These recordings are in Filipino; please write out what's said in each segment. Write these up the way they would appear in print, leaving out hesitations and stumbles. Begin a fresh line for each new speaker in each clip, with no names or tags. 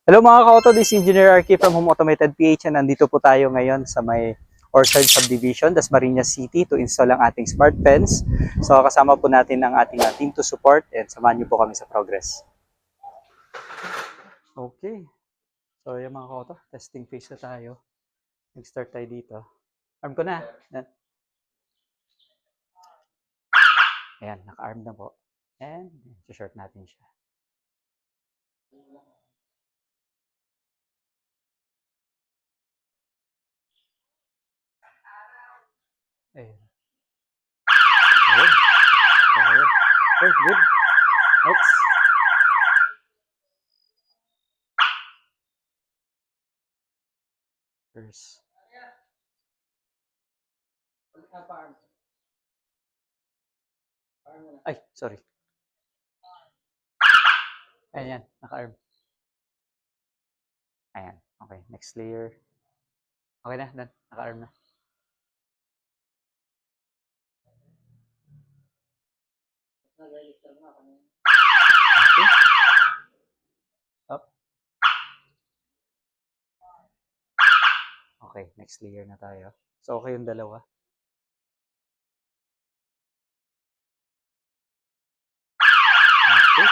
Hello mga ka-auto, this is Engineer Arky from Home Automated PH and nandito po tayo ngayon sa may Orchard Subdivision, Dasmariñas City to install ang ating smart fence. So kasama po natin ang ating team to support and samahan niyo po kami sa progress. Okay, so yung mga ka-auto, testing phase na tayo. Nag-start tayo dito. Arm ko na. Yan. Ayan, naka-arm na po. And short natin siya. Ayan. Good. Good. Okay, good. Next. First. Ay, sorry. Ayan, naka-arm. Ayan, okay. Next layer. Okay na, done. Naka-arm na. Okay. Up. Okay, next layer na tayo. So, okay yung dalawa. Okay.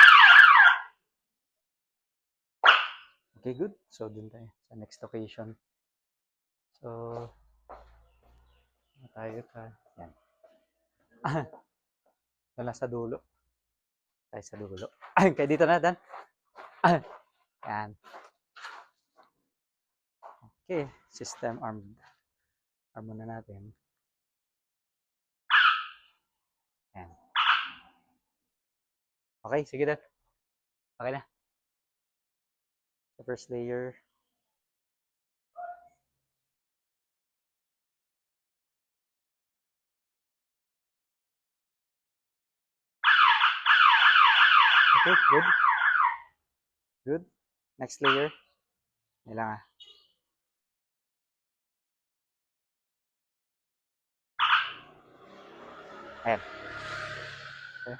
Okay, good. So, dun tayo sa next location. So, tayo ka. Yan. Wala sa dulo. Tayo sa dulo. Ay, kaya dito na, Dan. Yan. Okay, system armed. Arm muna natin. Yan. Okay, sige Dan. Okay na. The first layer. Okay, good. Good. Next layer. Kailangan. Ayan. Okay.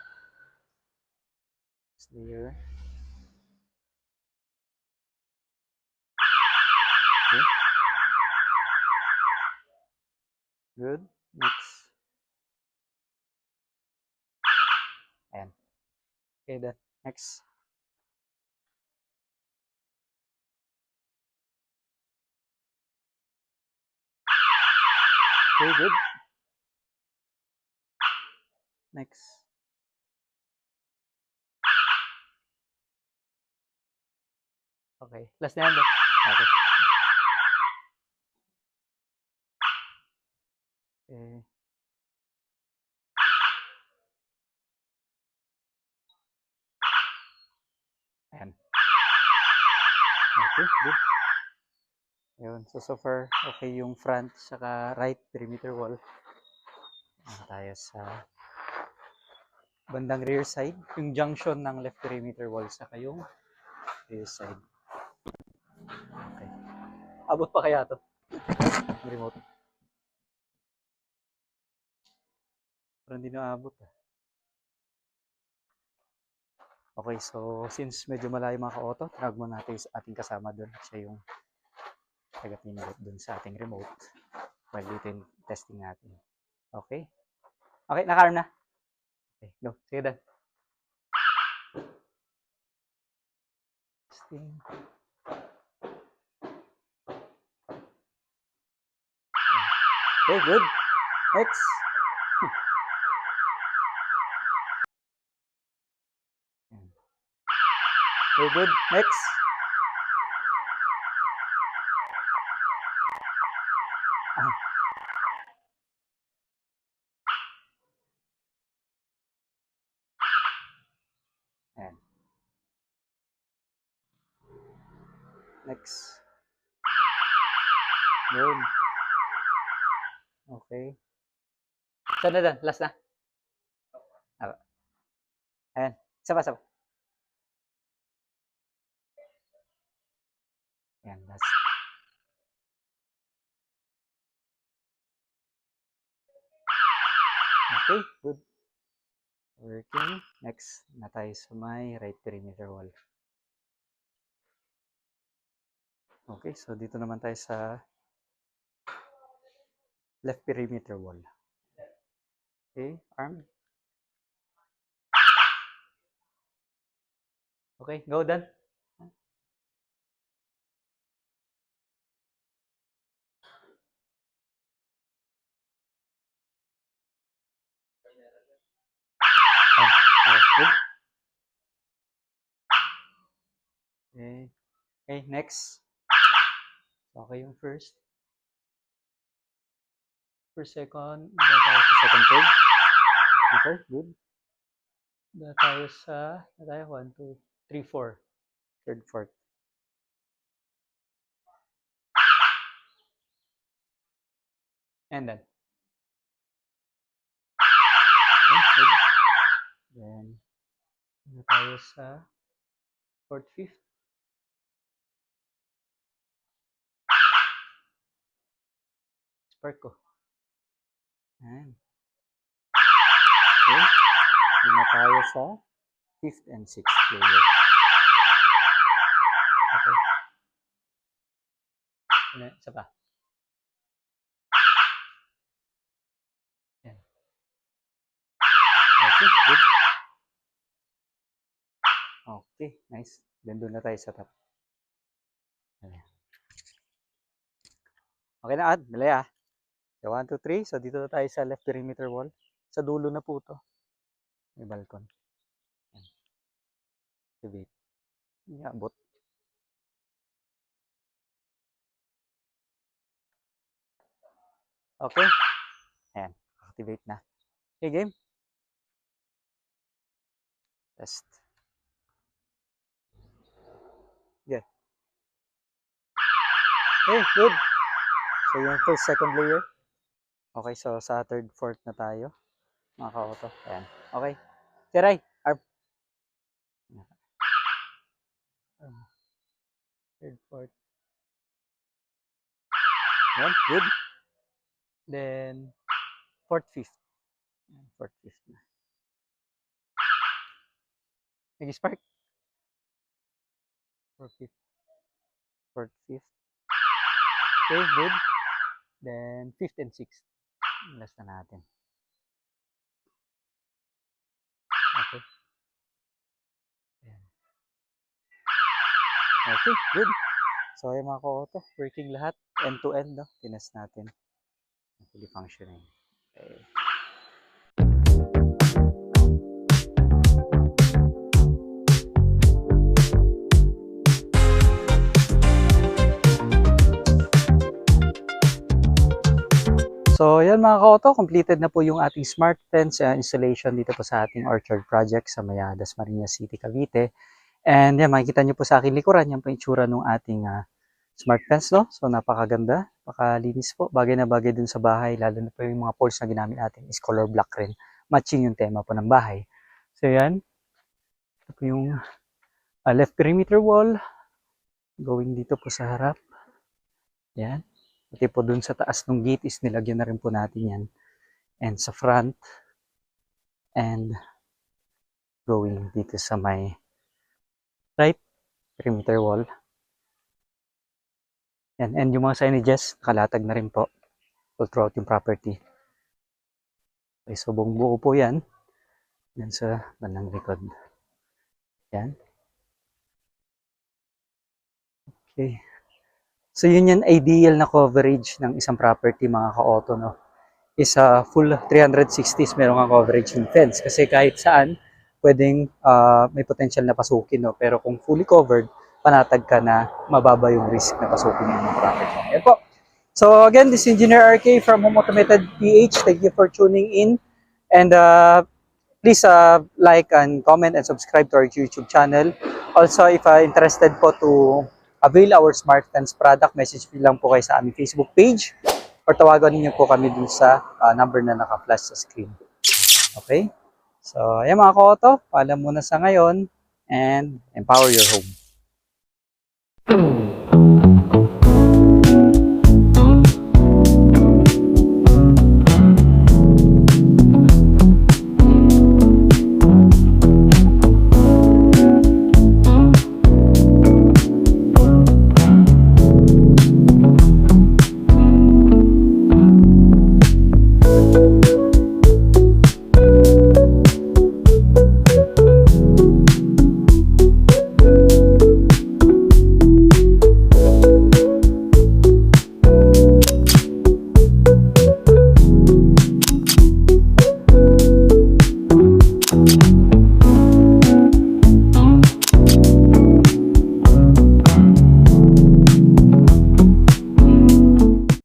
Next layer. Okay. Good. Next. Ayan. Okay, then. Next. Okay, good. Next. Okay. Last na yan. Okay. Okay. Ayan. Okay, good. Ayun. So far, okay yung front saka right perimeter wall. Tayo sa bandang rear side. Yung junction ng left perimeter wall saka yung rear side. Okay. Abot pa kaya to? Remote. Parang hindi na abot. Okay, so since medyo malayo mga ka-auto, tinawag mo natin sa ating kasama doon. Siya yung taga-pinilip doon sa ating remote while dito yung testing natin. Okay? Okay, naka-arm na. Okay, go. Sige dan. Testing. Okay, good. Next. Okay, good. Next. Ayan. Next. Yun. Okay. Saan na dan? Last na. Ayan. Isa pa. Ayan, last. Okay, good. Working. Next na tayo sa may right perimeter wall. Okay, so dito naman tayo sa left perimeter wall. Okay, arm. Okay, go Dan. Okay, good. Okay. Okay, next. Okay, yung first. First, second. Dito tayo sa second, third. Okay, good. Dito tayo sa, 1, 2, 3, 4. Third, fourth. And then. Okay, good. Then, dito tayo sa fourth, fifth. Spark ko. Ayan. Okay. Dito tayo sa fifth and sixth layer. Okay. Isa pa. Ayan. Okay, good. Okay, nice. Then doon na tayo sa top. Ayan. Okay na, Ad. Dali ah. So, 1, 2, 3. So, dito na tayo sa left perimeter wall. Sa dulo na po to. May balcon. Ayan. Activate. Iabot. Okay. Ayan. Activate na. Okay, game. Test. Yeah. Okay, good. So, yung first, second layer. Okay, so sa third, fourth na tayo. Mga ka-auto. Ayan. Okay. Tiray. Arp. Third, fourth. Ayan, good. Then, fourth, fifth. Fourth, fifth na. Nag-spark. Fourth, fifth. Fourth, fifth. Okay, good. Then, fifth and sixth. Last na natin. Okay. Ayan. Okay, good. So, yung mga ka-auto, working lahat. End-to-end, no? Tinest natin. Fully functioning. Okay. So, yan mga ka-auto, completed na po yung ating smart fence installation dito po sa ating orchard project sa Maya, Dasmariñas City, Cavite. And yan, makikita nyo po sa aking likuran, yan po yung itsura ng ating smart fence, no? So, napakaganda, napakalinis po. Bagay na bagay dun sa bahay, lalo na po yung mga poles na ginamit natin is color black rin. Matching yung tema po ng bahay. So, yan. Ito po yung left perimeter wall. Going dito po sa harap. Yan. Pati po dun sa taas ng gate is nilagyan na rin po natin yan. And sa front. And going dito sa may right perimeter wall. Yan. And yung mga signages, nakalatag na rin po all throughout yung property. Okay, so buong buo po yan. Yan sa bandang likod. Yan. Okay. So yun yung ideal na coverage ng isang property mga ka-auto, no? Is full 360s meron nga coverage yung fence. Kasi kahit saan, pwedeng may potential na pasukin, no? Pero kung fully covered, panatag ka na mababa yung risk na pasukin yung property. Yan po. So again, this is Engineer RK from Home Automated PH. Thank you for tuning in. And please like and comment and subscribe to our YouTube channel. Also, if interested po to avail our Smart Fence product, message lang po kayo sa aming Facebook page or tawagan niyo po kami dun sa number na naka-flash sa screen. Okay? So, ayan mga ka-auto, paalam muna sa ngayon and empower your home.